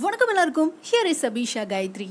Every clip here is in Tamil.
வணக்கம் எல்லாருக்கும். Here is Abisha Gayathri.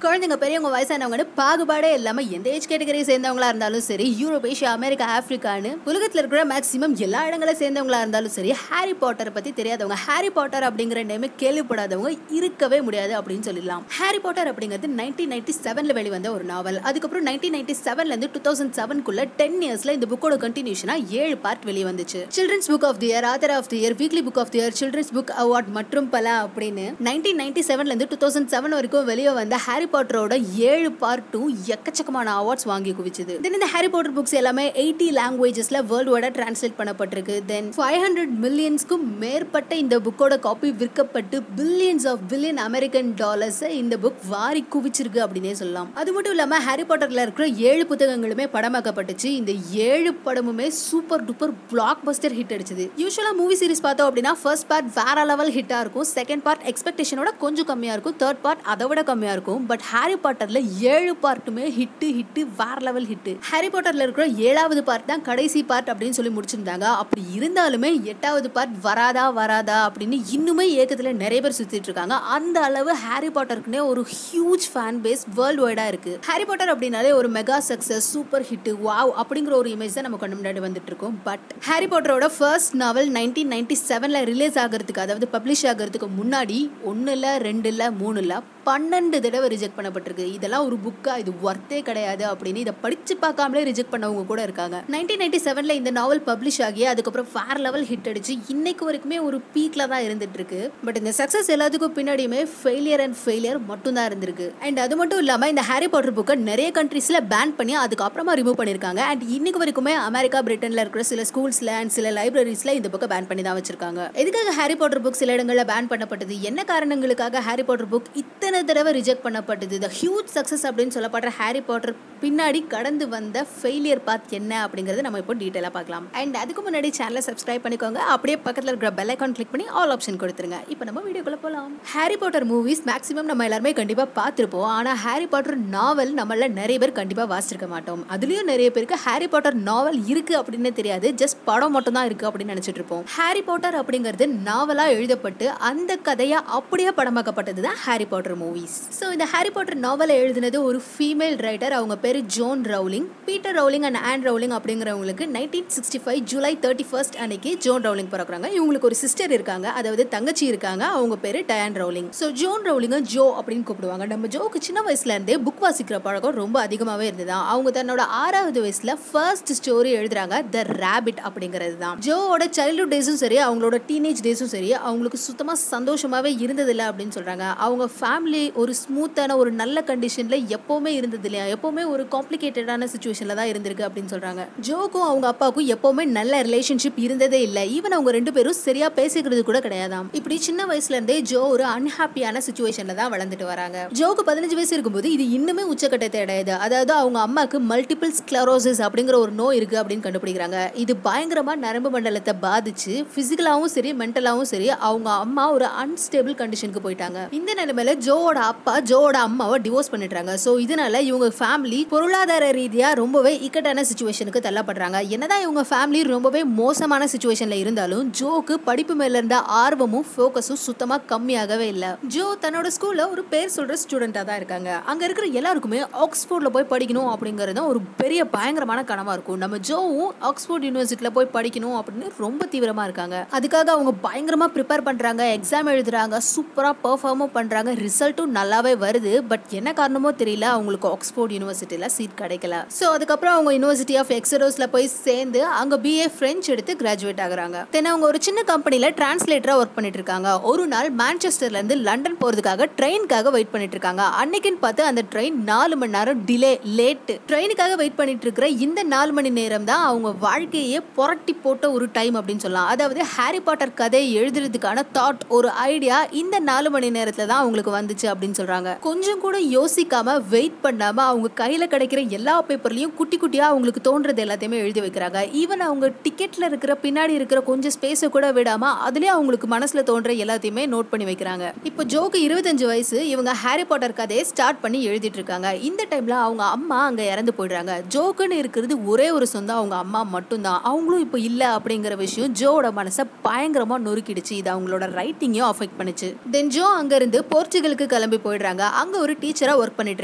குழந்தைங்க பெரியவங்க வயசானவங்கன்னு பாகுபாடே இல்லாம எந்த ஏஜ் கேட்டகரியை சேர்ந்தவங்களா இருந்தாலும் சரி, யூரோப், ஏஷியா, அமெரிக்கா, ஆப்பிரிக்கான்னு உலகத்துல இருக்கிற மேக்சிமம் எல்லா இடங்களை சேர்ந்தவங்களா இருந்தாலும் சரி, ஹாரி பாட்டரை பத்தி தெரியாதவங்க, ஹாரி பாட்டர் அப்படிங்கிற நேமே கேள்விப்படாதவங்க இருக்கவே முடியாது அப்படின்னு சொல்லலாம். ஹாரி பாட்டர் அப்படிங்கிறது 1997 வெளிவந்த ஒரு நாவல். அதுக்கப்புறம் 1997 இருந்து 2007 10 இயர்ஸ்ல இந்த புக்கோட கண்டினியூஷனா 7 பார்ட் வெளியே வந்துச்சு. Children's book of the year, author of the year, weekly book of the year, children's book award மற்றும் பல அப்படின்னு 1997 இருந்து 2007 வரைக்கும் வெளியே வந்த ஹாரி பாட்டரோட 7 பார்ட்டும் எக்கச்சக்கமான அவார்ட்ஸ் வாங்கி குவிச்சது. தென் இந்த ஹாரி பாட்டர் புக்ஸ் எல்லாமே 80 லாங்குவேஜஸ்ல வேர்ல்ட் வைடா டிரான்ஸ்லேட் பண்ணப்பட்டிருக்கு. தென் 500 மில்லியன்ஸ்க்கும் மேற்பட்ட இந்த புக்கோட காப்பி விற்கப்பட்டு பில்லியன் அமெரிக்கன் டாலர்ஸ் இந்த புக் வாரி குவிச்சிருக்கு அப்படின்னே சொல்லலாம். அது மட்டும் இல்லாம ஹாரி பாட்டர்ல இருக்கிற 7 புத்தகங்களுமே படமாக்கப்பட்டுச்சு. இந்த 7 படமுமே super duper black Bastar hit அடிச்சது. யூசுவலா மூவி சீரிஸ் பார்த்தோம் அப்படின்னா ஃபர்ஸ்ட் பார்ட் வேற லெவல் ஹிட்டா இருக்கும், செகண்ட் பார்ட் எக்ஸ்பெக்டேஷனோட கொஞ்சம் கம்மியா இருக்கும், தேர்ட் பார்ட் அதை விட கம்மியா இருக்கும். பட் ஹாரி பாட்டர்ல 7 பார்ட்டுமே ஹிட் வேற லெவல் ஹிட். ஹாரி பாட்டர்ல இருக்கிற 7வது பார்ட் தான் கடைசி பார்ட் அப்படின்னு சொல்லி முடிச்சிருந்தாங்க. அப்படி இருந்தாலுமே 8வது பார்ட் வராதா அப்படின்னு இன்னுமே ஏக்கத்துல நிறைய பேர் சுத்திட்டு இருக்காங்க. அந்த அளவு ஹாரி பாட்டருக்குனே ஒரு ஹியூஜ் ஃபேன் பேஸ் வேர்ல்ட் வைடா இருக்கு. ஹாரி பாட்டர் அப்படின்னாலே ஒரு mega success, super hit, wow அப்படிங்கிற ஒரு இமேஜ் தான் நம்ம கண்ணு முன்னாடி வந்துட்டு இருக்கோம். பட் ஹாரி பாட்டரோட ஃபர்ஸ்ட் நாவல் 1997 ரிலீஸ் ஆகிறதுக்கு, அதாவது பப்ளிஷ் ஆகிறதுக்கு முன்னாடி 1 இல்ல 2 இல்ல 3 இல்ல 12 தடவை ரிஜெக்ட் பண்ணப்பட்டிருக்கு. இதெல்லாம் ஒரு புக்கா, இது ஒர்த்தே கிடையாது அப்படின்னு இதை படிச்சு பார்க்காமலே ரிஜெக்ட் பண்ணவங்க கூட இருக்காங்க. 1997 இந்த நாவல் பப்ளிஷ் ஆகி அதுக்கப்புறம் வேற லெவல் ஹிட் அடிச்சு இன்னைக்கு வரைக்குமே ஒரு பீக்ல தான் இருந்துட்டு இருக்கு. பட் இந்த சக்சஸ் எல்லாத்துக்கும் பின்னாடியுமே ஃபெயிலியர் மட்டும் தான் இருந்திருக்கு. அண்ட் அது மட்டும் இல்லாம இந்த ஹாரி பாட்டர் புக்கை நிறைய கண்ட்ரீஸ்ல பேன் பண்ணி அதுக்கப்புறமா ரிமூவ் பண்ணிருக்காங்க. அண்ட் இன்னைக்கு வரைக்குமே அமெரிக்கா, பிரிட்டன்ல இருக்கிற சில ஸ்கூல்ஸ்ல அண்ட் சில லைப்ரரிஸ்ல இந்த புக்கை பேன் பண்ணி தான் வச்சிருக்காங்க. எதுக்காக ஹாரி பாட்டர் புக் சில இடங்கள்ல பேன் பண்ணப்பட்டது, என்ன காரணங்களுக்காக ஹாரி பாட்டர் புக் இத்தனை தடவை ரிஜெக்ட் பண்ணப்பட்டது, தி ஹியூஜ் சக்சஸ் அப்படின்னு சொல்லப்படுற ஹாரி பாட்டர் பின்னாடி கடந்து வந்த ஃபெயிலியர் பாத் என்ன அப்படிங்கறது நம்ம இப்போ டீடைலா பார்க்கலாம். அண்ட் அதுக்கு முன்னாடி சேனலை சப்ஸ்கிரைப் பண்ணிக்கோங்க, அப்படியே பக்கத்துல இருக்கிற பெல் ஐகான் கிளிக் பண்ணி ஆல் ஆப்ஷன் கொடுத்துருங்க. இப்போ நம்ம வீடியோக்குள்ள போலாம். ஹாரி பாட்டர் மூவிஸ் மேக்ஸிமம் நம்ம எல்லாருமே கண்டிப்பா பார்த்திருப்போம். ஆனா ஹாரி பாட்டர் நாவல் நம்மள நிறைய பேர் கண்டிப்பா வாசிச்சிருக்க மாட்டோம். அதுலயும் நிறைய பேருக்கு ஹாரி பாட்டர் நாவல் இருக்கு அப்படின்னு தெரியாது, ஜஸ்ட் படம் மட்டும் தான் இருக்கு அப்படின்னு நினைச்சிட்டு இருப்போம். ஹாரி பாட்டர் அப்படிங்கிறது நாவலா எழுதப்பட்டு அந்த கதையா அப்படியே படமாக்கப்பட்டது தான் ஹாரி பாட்டர் மூவிஸ். ஸோ இந்த ஹாரி பாட்டர் நாவலை எழுதினது ஒரு ஃபீமேல் ரைட்டர், அவங்க பேரு Joanne Rowling. Peter Rowling and Anne Rowling அப்படிங்கிறவங்களுக்கு 1965 ஜூலை 31 அன்னைக்கு ஜோன் ரவுலிங் பிறக்குறாங்க. இவங்களுக்கு ஒரு சிஸ்டர் இருக்காங்க, அதாவது தங்கச்சி இருக்காங்க, அவங்க பேரு டயான் ரவுலிங். ஸோ ஜோன் ரவுலிங்க ஜோ அப்படின்னு கூப்பிடுவாங்க. நம்ம ஜோக்கு சின்ன வயசுல இருந்தே புக் வாசிக்கிற பழக்கம் ரொம்ப அதிகமாவே இருந்தது. அவங்க தன்னோட 6வது வயசுல ஃபர்ஸ்ட் ஸ்டோரி எழுதுறாங்க, த ராபிட் அப்படிங்கிறது தான். ஜோவோட சைல்ட்ஹுட் டேஸும் சரி, அவங்களோட டீனேஜ் டேஸும் சரி, அவங்களுக்கு சுத்தமா சந்தோஷமாவே இருந்ததில்லை அப்படின்னு சொல்றாங்க. அவங்க ஃபேமிலி ஒரு ஸ்மூத்தான ஒரு நல்ல கண்டிஷன்ல எப்பவுமே இருந்தது இல்லையா, எப்பவுமே ஒரு காம்ப்ளிகேட்டடான சிச்சுவேஷன்ல தான் இருந்திருக்கு அப்படின்னு சொல்றாங்க. ஜோக்கும் அவங்க அப்பாவுக்கும் எப்பவுமே நல்ல ரிலேஷன்ஷிப் இருந்ததே இல்லை. ஈவன் அவங்க 2 பேரும் சரியா பேசிக்கிறது கூட கிடையாதாம். இப்படி சின்ன வயசுல இருந்தே ஜோ ஒரு அன்ஹாப்பியான சிச்சுவேஷன்ல தான் வளர்ந்துட்டு வராங்க. ஜோக்கு 15 வயசு இருக்கும்போது இது இன்னுமே உச்சக்கட்டத்தை அடையுது. அதாவது அவங்க அம்மாக்கு மல்டிபிள் ஸ்க்ளரோசிஸ் அப்படிங்கிற ஒரு நோய் இருக்கு அப்படின்னு கண்டுபிடிக்கிறாங்க. இது பயங்கரமா நரம்பு மண்டலத்தை பாதிச்சு பிசிக்கலாவும் சரி மென்டலாவும் சரி அவங்க அம்மா ஒரு அன்ஸ்டேபிள் கண்டிஷனுக்கு போயிட்டாங்க. இந்த நிலைமையில ஜோவோட அப்பா ஜோவோட அம்மாவை டிவோர்ஸ் பண்ணிடுறாங்க. ஸோ இதனால இவங்க ஃபேமிலி பொருளாதார ரீதியா ரொம்பவே இக்கட்டான சிச்சுவேஷனுக்கு தள்ளப்படுறாங்க. என்னதான் இவங்க ஃபேமிலி ரொம்பவே மோசமான சிச்சுவேஷன்ல இருந்தாலும் ஜோக்கு படிப்பு மேல இருந்த ஆர்வமும் ஃபோக்கஸும் சுத்தமா கம்மியாகவே இல்லை. ஜோ தன்னோட ஸ்கூல்ல ஒரு பேர் சொல்ற ஸ்டூடெண்டா தான் இருக்காங்க. அங்க இருக்கிற எல்லாருக்குமே ஆக்ஸ்போர்ட்ல போய் படிக்கணும் அப்படிங்கிறது ஒரு பெரிய பயங்கரமான கனவா இருக்கும். நம்ம ஜோவும் ஆக்ஸ்போர்ட் யூனிவர்சிட்டியில போய் படிக்கணும் அப்படின்னு ரொம்ப தீவிரமா இருக்காங்க. அதுக்காக அவங்க பயங்கரமா ப்ரிப்பேர் பண்றாங்க, எக்ஸாம் எழுதுறாங்க, சூப்பரா பெர்ஃபார்மும் பண்றாங்க, ரிசல்ட்டும் நல்லாவே வருது. பட் என்ன காரணமோ தெரியல, அவங்களுக்கு ஆக்ஸ்போர்ட் யூனிவர்சிட்டியில சீட் கிடைக்கல. ஸோ அதுக்கப்புறம் அவங்க யூனிவர்சிட்டி ஆஃப் எக்ஸரோஸ்ல போய் சேர்ந்து அங்க BA French எடுத்து கிராஜுவேட் ஆகுறாங்க. தென் அவங்க ஒரு சின்ன கம்பெனில டிரான்ஸ்லேட்டரா ஒர்க் பண்ணிட்டு இருக்காங்க. ஒரு நாள் மான்செஸ்டர்ல இருந்து லண்டன் போறதுக்காக ட்ரெயினுக்காக வெயிட் பண்ணிட்டு இருக்காங்க. அன்னைக்குன்னு பார்த்து அந்த ட்ரெயின் 4 மணி நேரம் டிலே லேட். ட்ரெயினுக்காக வெயிட் பண்ணிட்டு இருக்கிற இந்த 4 மணி நேரம் தான் அவங்க வாழ்க்கையே புரட்டி போட்ட ஒரு டைம் அப்படின்னு சொல்லலாம். அதாவது ஹாரி பாட்டர் கதையை எழுதுறதுக்கான தாட், ஒரு ஐடியா இந்த 4 மணி நேரத்துல தான் அவங்களுக்கு வந்துச்சு ஆயிடுச்சு அப்படின்னு சொல்றாங்க. கொஞ்சம் கூட யோசிக்காம வெயிட் பண்ணாம அவங்க கையில கிடைக்கிற எல்லா பேப்பர்லயும் குட்டி குட்டியா அவங்களுக்கு தோன்றது எல்லாத்தையுமே எழுதி வைக்கிறாங்க. ஈவன் அவங்க டிக்கெட்ல இருக்கிற பின்னாடி இருக்கிற கொஞ்சம் ஸ்பேஸை கூட விடாம அதுலயே அவங்களுக்கு மனசுல தோன்ற எல்லாத்தையுமே நோட் பண்ணி வைக்கிறாங்க. இப்போ ஜோக்கு 25 வயசு. இவங்க ஹாரி பாட்டர் கதையை ஸ்டார்ட் பண்ணி எழுதிட்டு இருக்காங்க. இந்த டைம்ல அவங்க அம்மா அங்க இறந்து போயிடுறாங்க. ஜோக்குன்னு இருக்கிறது ஒரே ஒரு சொந்தம் அவங்க அம்மா மட்டும்தான். அவங்களும் இப்போ இல்ல அப்படிங்கிற விஷயம் ஜோவோட மனசை பயங்கரமா நொறுக்கிடுச்சு. இது அவங்களோட ரைட்டிங்கையும் அஃபெக்ட் பண்ணுச்சு. தென் ஜோ அங்க இருந்து போர்ச்சுகலுக்கு கிளம்பி போயிடுறாங்க. அங்க ஒரு டீச்சரா ஒர்க் பண்ணிட்டு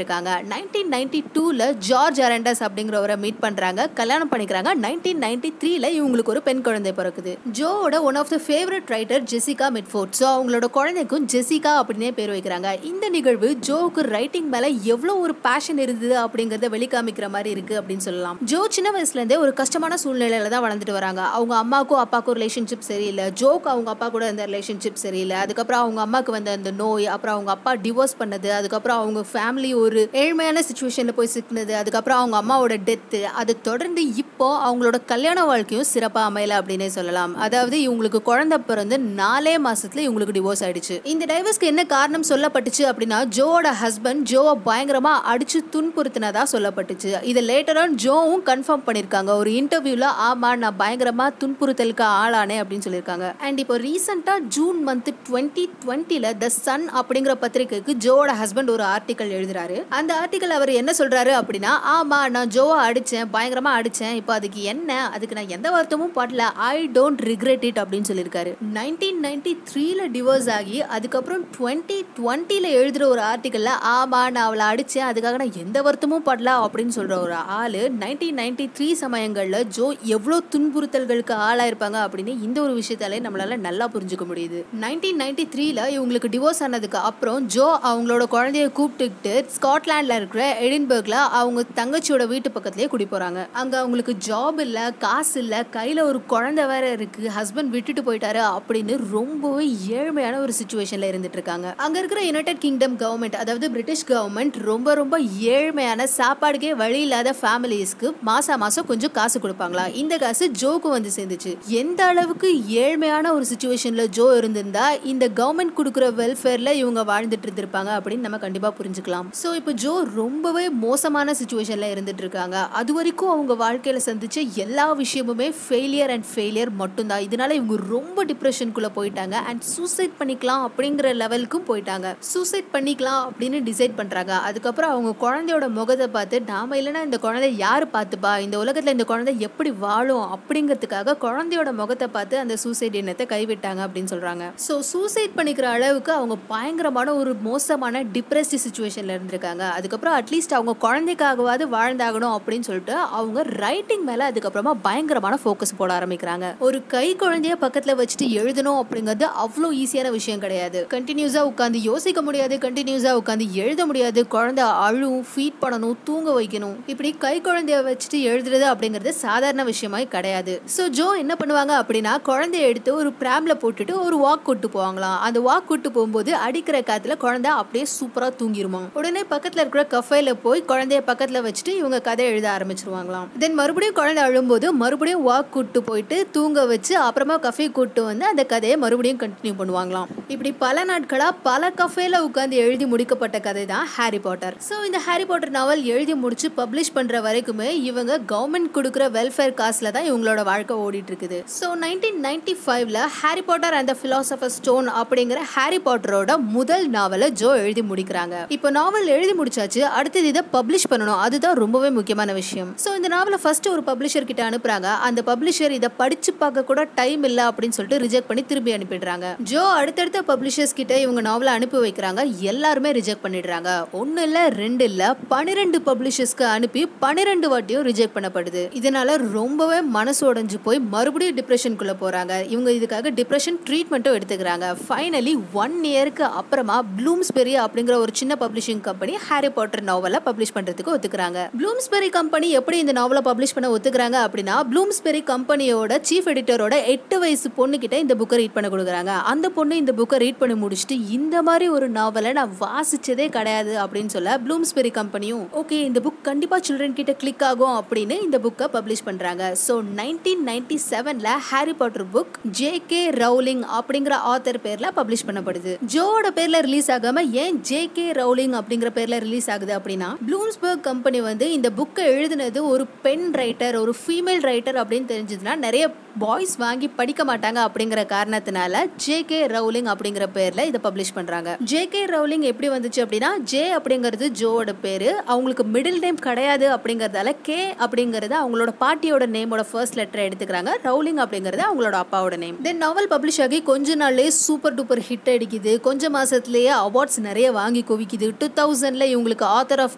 இருக்காங்க. 1992ல ஜார்ஜ் அரண்டஸ் அப்படிங்கிறவரை மீட் பண்றாங்க, கல்யாணம் பண்ணிக்கிறாங்க. 1993ல இவங்களுக்கு ஒரு பெண் குழந்தை பிறக்குது. ஜோவோட one of the favourite writer Jessica Mitford. So அவங்களோட குழந்தைக்கும் ஜெசிகா அப்படின்னே பேர் வைக்கிறாங்க. இந்த நிகழ்வு ஜோவுக்கு ரைட்டிங் மேல எவ்வளவு ஒரு பேஷன் இருந்தது அப்படிங்கறத வெளிக்காமிக்கிற மாதிரி இருக்கு அப்படின்னு சொல்லலாம். ஜோ சின்ன வயசுல இருந்தே ஒரு கஷ்டமான சூழ்நிலையில தான் வளர்ந்துட்டு வராங்க. அவங்க அம்மாக்கும் அப்பாக்கும் ரிலேஷன்ஷிப் சரியில்லை. ஜோக்கு அவங்க அப்பா கூட இருந்த ரிலேஷன்ஷிப் சரியில்லை. அதுக்கப்புறம் அவங்க அம்மாக்கு வந்த அந்த நோய், அப்புறம் அவங்க அப்பா டிவோர்ஸ் பண்ணது, அதுக்கப்புறம் அவங்க ஃபேமிலி ஒரு ஏழ்மையான சிச்சுவேஷன்ல போய் சிக்கினது, அதுக்கப்புறம் அவங்க அம்மாவோட டெத்து, அது தொடர்ந்து இப்போ அவங்களோட கல்யாண வாழ்க்கையும் சிறப்பா அமையல அப்படின்னே சொல்லலாம். அதாவது இவங்களுக்கு குழந்தை பிறந்து 4 மாசத்துல இவங்களுக்கு டிவோர்ஸ் ஆயிடுச்சு. இந்த டைவர்ஸ்க்கு என்ன காரணம் சொல்லப்பட்டுச்சு அப்படின்னா ஜோவோட ஹஸ்பண்ட் ஜோவை பயங்கரமா அடிச்சு துன்புறுத்தினதா சொல்லப்பட்டுச்சு. இதை லேட்டர் ஆன் ஜோவும் கன்ஃபார்ம் பண்ணிருக்காங்க ஒரு இன்டர்வியூல. ஆமா, நான் பயங்கரமா துன்புறுத்தலுக்கு ஆளானே அப்படின்னு சொல்லியிருக்காங்க. அண்ட் இப்போ ரீசெண்டா ஜூன் மந்த் 2020ல த சன் அப்படிங்கிற பத்திரிகைக்கு ஜோவோட ஹஸ்பண்ட் ஒரு ஆர்டிக்கல் எழுதுறாரு. அந்த ஆர்டிக்கல் அவர் என்ன சொல்றாரு அப்படின்னா, ஆமா நான் ஜோவை அடிச்சேன், பயங்கரமா அடிச்சேன், இப்போ அதுக்கு என்ன, அதுக்கு நான் எந்த வருத்தமும் படல, ஐ டோன்ட் ரிக்ரெட் இட் அப்படின்னு சொல்லியிருக்காரு. 1993ல டிவோர்ஸ் ஆகி அதுக்கப்புறம் 2020ல எழுதுற ஒரு ஆர்டிக்கல்ல ஆமா நான் அவளை அடிச்சேன், அதுக்காக நான் எந்த வருத்தமும் படல அப்படின்னு சொல்ற ஒரு ஆளு 1993 சமயங்கள்ல ஜோ எவ்வளவு துன்புறுத்தல்களுக்கு ஆளாயிருப்பாங்க அப்படின்னு இந்த ஒரு விஷயத்தாலே நம்மளால நல்லா புரிஞ்சுக்க முடியுது. 1993ல இவங்களுக்கு டிவோர்ஸ் ஆனதுக்கு அப்புறம் ஜோ அவங்களோட குழந்தைய கூப்பிட்டுக்கிட்டு ஸ்காட்லாண்ட்ல இருக்கிற எடின்பர்க்ல அவங்க தங்கச்சியோட வீட்டு பக்கத்திலேயே குடி போறாங்க. அங்க அவங்களுக்கு ஜாப் இல்ல, காசு இல்ல, கையில ஒரு குழந்தை வேற இருக்கு, ஹஸ்பண்ட் விட்டுட்டு போயிட்டாரு அப்படின்னு ரொம்பவே ஏழ்மையான ஒரு சிச்சுவேஷன்ல இருந்துட்டு இருக்காங்க. அங்க இருக்கிற யுனைடெட் கிங்டம் கவர்மெண்ட், அதாவது பிரிட்டிஷ் கவர்மெண்ட் ரொம்ப ரொம்ப ஏழ்மையான சாப்பாடுக்கே வழி இல்லாத ஃபேமிலிஸ்க்கு மாசம் கொஞ்சம் காசு கொடுப்பாங்களா. இந்த காசு ஜோக்கு வந்து சேர்ந்துச்சு. எந்த அளவுக்கு ஏழ்மையான ஒரு சிச்சுவேஷன்ல ஜோ இருந்திருந்தா இந்த கவர்மெண்ட் கொடுக்குற வெல்ஃபேர்ல இவங்க வாழ்ந்துட்டு இருந்திருப்பாங்க அப்படின்னு நம்ம கண்டிப்பா புரிஞ்சுக்கலாம். சோ இப்போ ஜோ ரொம்பவே மோசமான சிச்சுவேஷன்ல இருந்துட்டு இருக்காங்க. அது வரைக்கும் அவங்க வாழ்க்கையில சந்திச்ச எல்லா விஷயமுமே ஃபெயிலியர் மட்டும்தான். இதனால இவங்க ரொம்ப டிப்ரெஷனுக்குள்ள போயிட்டாங்க அண்ட் சூசைட் பண்ணிக்கலாம் அப்படிங்கிற லெவலுக்கும் போயிட்டாங்க. சூசைட் பண்ணிக்கலாம் அப்படின்னு டிசைட் பண்றாங்க. அதுக்கப்புறம் அவங்க குழந்தையோட முகத்தை பார்த்து நாம இல்லைன்னா இந்த குழந்தை யாரு பார்த்துப்பா, இந்த உலகத்துல இந்த குழந்தை எப்படி வாழும் அப்படிங்கிறதுக்காக குழந்தையோட முகத்தை பார்த்து அந்த சூசைட் எண்ணத்தை கைவிட்டாங்க அப்படின்னு சொல்றாங்க. ஸோ சூசைட் பண்ணிக்கிற அளவுக்கு அவங்க பயங்கரமான ஒரு மோசமான டிப்ரெஸ்ட் சிச்சுவேஷன்ல இருந்திருக்காங்க. அதுக்கப்புறம் அட்லீஸ்ட் அவங்க குழந்தைக்காகவாது வாழ்ந்தாகணும் அப்படின்னு சொல்லிட்டு அவங்க ரைட்டிங் மேல அதுக்கப்புறமா பயங்கரமான ஃபோக்கஸ் போட ஆரம்பிக்கிறாங்க. ஒரு கை குழந்தைய பக்கத்துல வச்சுட்டு எழுதணும் அப்படிங்கிறது அவ்வளோ ஈஸியான விஷயம் கிடையாது. கண்டினியூஸா உட்காந்து யோசிக்க முடியாது, கண்டினியூஸா உட்காந்து எழுத முடியாது. குழந்தை அழும், ஃபீட் பண்ணணும், தூங்க வைக்கணும். இப்படி கை குழந்தைய வச்சுட்டு எழுதுறது அப்படிங்கிறது சாதாரண விஷயமாய் கிடையாது. ஸோ ஜோ என்ன பண்ணுவாங்க அப்படின்னா குழந்தைய எடுத்து ஒரு பிராம்ல போட்டுட்டு ஒரு வாக் கூட்டு போவாங்களாம். அந்த வாக் கூட்டு போகும்போது அடிக்கிற காத்துல குழந்தை அப்படியே சூப்பரா தூங்கிருமா. உடனே பக்கத்துல இருக்கிற கஃபேல போய் குழந்தைய பக்கத்துல வச்சுட்டு இவங்க கதை எழுத ஆரம்பிச்சிருவாங்களாம். தென் மறுபடியும் குழந்தை அழும்போது மறுபடியும் வாக் கூட்டு போயிட்டு தூங்க வச்சு அப்புறமா கஃபே கூட்டு வந்து அந்த கதையை மறுபடியும் கண்டினியூ பண்ணுவாங்களாம். இப்படி பல நாட்களா பல கஃபேல உட்காந்து எழுதி முடிக்கப்பட்ட கதை தான் ஹாரி பாட்டர். ஸோ இந்த ஹாரி பாட்டர் நாவல் எழுதி முடிச்சு பப்ளிஷ் பண்ற வரைக்குமே இவங்க கவர்மெண்ட் கொடுக்குற வெல்ஃபேர் காசுல தான் இவங்களோட வாழ்க்கை ஓடிட்டு இருக்குது. ஸோ 1995ல Harry Potter and the philosopher stone அப்படிங்கிற ஹாரி பாட்டரோட முதல் நாவலை ஜோ எழுதி முடிக்கிறாங்க. இப்போ நாவல் எழுதி முடிச்சாச்சு, அடுத்தது இதை பப்ளிஷ் பண்ணணும். அதுதான் ரொம்பவே முக்கியமான விஷயம். ஸோ இந்த நாவலை ஃபர்ஸ்ட் ஒரு பப்ளிஷர் கிட்ட அனுப்புறாங்க. அந்த பப்ளிஷர் இதை படிச்சு பார்க்க கூட டைம் இல்லை அப்படின்னு சொல்லிட்டு ரிஜெக்ட் பண்ணி திரும்பி அனுப்பிடுறாங்க. ஜோ அடுத்தடுத்த பப்ளிஷர்ஸ் கிட்ட இவங்க நாவலை அனுப்பி வைக்கிறாங்க. எல்லாருமே ரிஜெக்ட் பண்ணிடுறாங்க. ஒன்னு இல்ல, ரெண்டு இல்ல, 12 பப்ளிஷர்ஸ்க்கு அனுப்பி 12 வாட்டியும் ரிஜெக்ட் பண்ணப்படுது. இதனால ரொம்பவே மனசு உடைஞ்சு போய் மறுபடியும் டிப்ரெஷனுக்குள்ள போறாங்க. இவங்க இதுக்காக டிப்ரெஷன் ட்ரீட்மெண்ட்டும் எடுத்துக்கிறாங்க. ஃபைனலி 1 இயருக்கு அப்புறமா ப்ளூம்ஸ்பெரி அப்படிங்கிற ஒரு சின்ன பப்ளிஷிங் கம்பெனி ஹாரி பாட்டர் நாவலை பப்ளிஷ் பண்றதுக்கு ஒத்துக்கிறாங்க. ப்ளூம்ஸ்பெரி கம்பெனி எப்படி இந்த நாவலை பப்ளிஷ் பண்ண ஒத்துக்கிறாங்க அப்படின்னா ப்ளூம்ஸ்பெரி கம்பெனியோட சீஃப் எடிட்டரோட 8 வயசு பொண்ணு கிட்ட இந்த புக்கை ரீட் பண்ண கொடுக்குறாங்க. அந்த பொண்ணு இந்த புக்கை ரீட் பண்ணி முடிச்சுட்டு இந்த மாதிரி ஒரு நாவலை நான் வாசிச்சதே கிடையாது அப்படின்னு சொல்ல ப்ளூம்ஸ்பெரி கம்பெனியும் ஓகே இந்த புக் கண்டிப்பா சில்ட்ரன் கிட்ட கிளிக் ஆகும் அப்படின்னு இந்த புக்கை பப்ளிஷ் பண்றாங்க. ஸோ 1997ல Harry Potter book J K. Rowling அப்படிங்கிற ஆத்தர் பேர்ல பப்ளிஷ் பண்ணப்படுது. ஜோவோட பேர்ல ரிலீஸ் ரிலீஸ் ஆகாம ஏன் ஜே.கே. ரவுலிங் அப்படிங்கிற பேர்ல ரிலீஸ் ஆகுது அப்படின்னா, ப்ளூம்ஸ்பர்க் கம்பெனி வந்து இந்த புக்கை எழுதினது ஒரு பெண் ரைட்டர், ஒரு ஃபீமேல் ரைட்டர் அப்படின்னு தெரிஞ்சதுன்னா நிறைய பாய்ஸ் வாங்கி படிக்க மாட்டாங்க அப்படிங்கிற காரணத்தினால ஜே.கே. ரவுலிங் அப்படிங்கிற பேர்ல இதை பப்ளிஷ் பண்றாங்க. ஜே.கே. ரவுலிங் எப்படி வந்துச்சு அப்படின்னா, ஜே அப்படிங்கிறது ஜோவோட பேரு, அவங்களுக்கு மிடில் நேம் கிடையாது அப்படிங்கறதால கே அப்படிங்கறது அவங்களோட பாட்டியோட நேமோட ஃபர்ஸ்ட் லெட்டர் எடுத்துக்கிறாங்க. ரவுலிங் அப்படிங்கறது அவங்களோட அப்பாவோட நேம். தென் நாவல் பப்ளிஷ் ஆகி கொஞ்ச நாள்லயே சூப்பர் டூப்பர் ஹிட் அடிக்குது. கொஞ்ச மாசத்துலயே அவார்ட்ஸ் நிறைய வாங்கி குவிக்குது. 2000ல இவங்களுக்கு ஆத்தர் ஆஃப்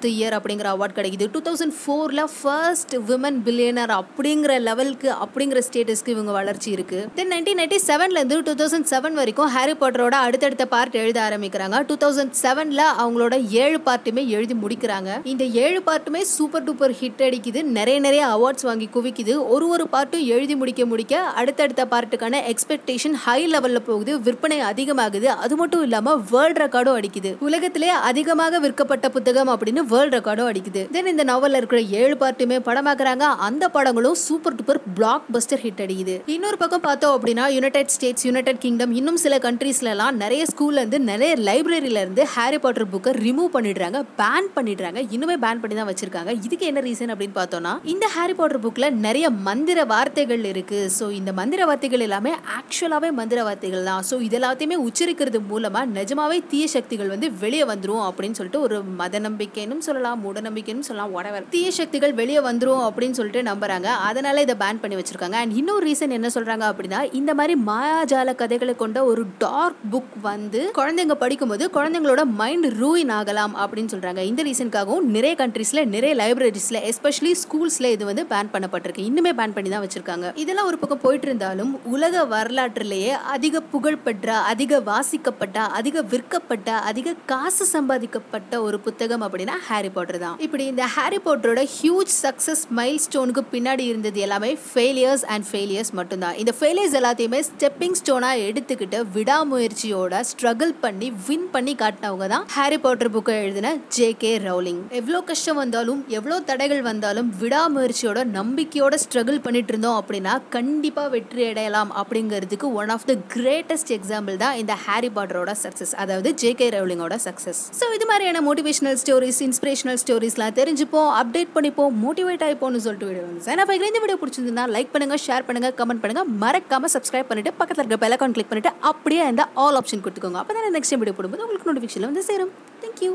தி இயர் அப்படிங்கிற அவார்ட் கிடைக்குது. 2004ல ஃபர்ஸ்ட் விமன் பில்லியனர் அப்படிங்கிற லெவலுக்கு அப்படிங்கிற ஸ்டேட்டஸ்க்கு இவங்க வளர்ச்சி இருக்கு. தென் 1997ல இருந்து 2007 வரைக்கும் ஹாரி பாட்டரோட அடுத்தடுத்த பார்ட் எழுத ஆரம்பிக்கிறாங்க. 2007ல அவங்களோட 7 பார்ட்டுமே எழுதி முடிக்கிறாங்க. இந்த 7 பார்ட்டுமே சூப்பர் டூப்பர் ஹிட் அடிக்குது. நிறைய அவார்ட்ஸ் வாங்கி குவிக்குது. ஒரு பார்ட்டும் எழுதி முடிக்க அடுத்தடுத்த பார்ட்டுக்கான எக்ஸ்பெக்டேஷன் ஹை லெவல்ல போகுது. விற்பனை அதிகமாகுது. அது மட்டும் இல்லாம வேர்ல்ட் ரெக்கார்டும் அடிக்குது. உலகத்திலே அதிகமாக விற்கப்பட்ட புத்தகம் அப்படின்னு வேர்ல்ட் ரெக்கார்டும் அடிக்குது. தென் இந்த நாவல்ல இருக்கிற 7 பார்ட்டுமே படமாக்குறாங்க. அந்த படங்களும் super duper black Bastar hit அடிக்குது. இன்னொரு பக்கம் பார்த்தோம் அப்படின்னா, யுனைடெட் ஸ்டேட்ஸ், யுனைடெட் கிங்டம், இன்னும் சில கண்ட்ரீஸ்ல எல்லாம் நிறைய ஸ்கூல்ல இருந்து நிறைய லைப்ரரியில இருந்து ஹாரி பாட்டர் புக்கை ரிமூவ் பண்ணிடுறாங்க, பேன் பண்ணிடுறாங்க. இன்னுமே பேன் பண்ணி தான் வச்சிருக்காங்க. இதுக்கு என்ன ரீசன் அப்படின்னு பார்த்தோம்னா, இந்த ஹாரி பாட்டர் புக்ல நிறைய மந்திர வார்த்தைகள் இருக்கு. ஸோ இந்த மந்திர வார்த்தைகள் எல்லாமே ஆக்சுவலாவே மந்திர வார்த்தைகள் தான். ஸோ இது எல்லாத்தையுமே உச்சரிக்கிறது மூலமா நிஜமாவே தீய சக்திகள் வந்து வெளியே வந்துரும் அப்படின்னு சொல்லிட்டு ஒரு மத நம்பிக்கைன்னு சொல்லலாம், மூட நம்பிக்கைன்னு சொல்லலாம், whatever. தீய சக்திகள் வெளியே வந்துரும் அப்படின்னு சொல்லிட்டு நம்புறாங்க. அதனால இதை பேன் பண்ணி வச்சிருக்காங்க. அண்ட் இன்னொரு ரீசன் என்ன சொல்றாங்க அப்படின்னா, இந்த மாதிரி மாயாஜால கதைகளை கொண்ட ஒரு டார்க் புக் வந்து குழந்தைங்க படிக்கும்போது குழந்தைங்களோட மைண்ட் ரூயின் ஆகலாம் அப்படின்னு சொல்றாங்க. இந்த ரீசனுக்காகவும் நிறைய கண்ட்ரீஸ்ல, நிறைய லைப்ரரிஸ்ல, எஸ்பெஷலி ஸ்கூல்ஸ்ல இது வந்து பேன் பண்ணப்பட்டிருக்கு. இன்னுமே பேன் பண்ணி தான் வச்சிருக்காங்க. இதெல்லாம் ஒரு பக்கம் போயிட்டு இருந்தாலும், உலக வரலாற்றிலேயே அதிக புகழ்பெற்ற, அதிக வாசிக்கப்பட்ட, அதிக விற்கப்பட்ட, அதிக காசு சம்பாதிக்கப்பட்ட ஒரு புத்தகம் அப்படின்னா ஹாரி பாட்டர் தான். இப்படி இந்த ஹாரி பாட்டரோட ஹியூஜ் சக்சஸ் மைல் ஸ்டோனுக்கு பின்னாடி இருந்தது எல்லாமே ஃபெயிலியர்ஸ் அண்ட் ஃபெயிலியர்ஸ் மட்டும்தான். இந்த ஃபெயிலியர்ஸ் எல்லாத்தையுமே ஸ்டெப்பிங் ஸ்டோனா எடுத்துக்கிட்டு விடாமுயற்சியோட ஸ்ட்ரகிள் பண்ணி வின் பண்ணி காட்டினவங்க தான் ஹாரி பாட்டர் புக்கை எழுதின ஜே.கே. ரவுலிங். எவ்வளோ கஷ்டம் வந்தாலும், எவ்வளோ தடைகள் வந்தாலும் விடாமுயற்சியோட நம்பிக்கையோட ஸ்ட்ரகிள் பண்ணிட்டு இருந்தோம் அப்படின்னா கண்டிப்பா வெற்றி அடையலாம் அப்படிங்கிறதுக்கு one of the greatest example தான் இந்த ஹாரி பாட்டரோட சக்சஸ், அதாவது ஜே.கே. ரவுலிங்கோட சக்சஸ். ஸோ இது மாதிரியான மோட்டிவேஷனல் ஸ்டோரிஸ், இன்ஸ்பிரேஷனல் ஸ்டோரிஸ்லாம் தெரிஞ்சுப்போம், அப்டேட் பண்ணிப்போம், மோட்டிவேட் ஆகிப்போம்னு சொல்லிட்டு வீடியோ வந்து இந்த வீடியோ பிடிச்சிருந்தா லைக் பண்ணுங்க, ஷேர் பண்ணுங்க, கமெண்ட் பண்ணுங்க, மறக்காம சப்ஸ்கிரைப் பண்ணிட்டு பக்கத்துல இருக்க பெல் ஐகான் கிளிக் பண்ணிட்டு அப்படியே இந்த ஆல் ஆப்ஷன் கொடுத்துக்கோங்க. அப்பதான் நெக்ஸ்ட் வீடியோ போடும்போது உங்களுக்கு நோட்டிஃபிகேஷன் வந்து சேரும். Thank you.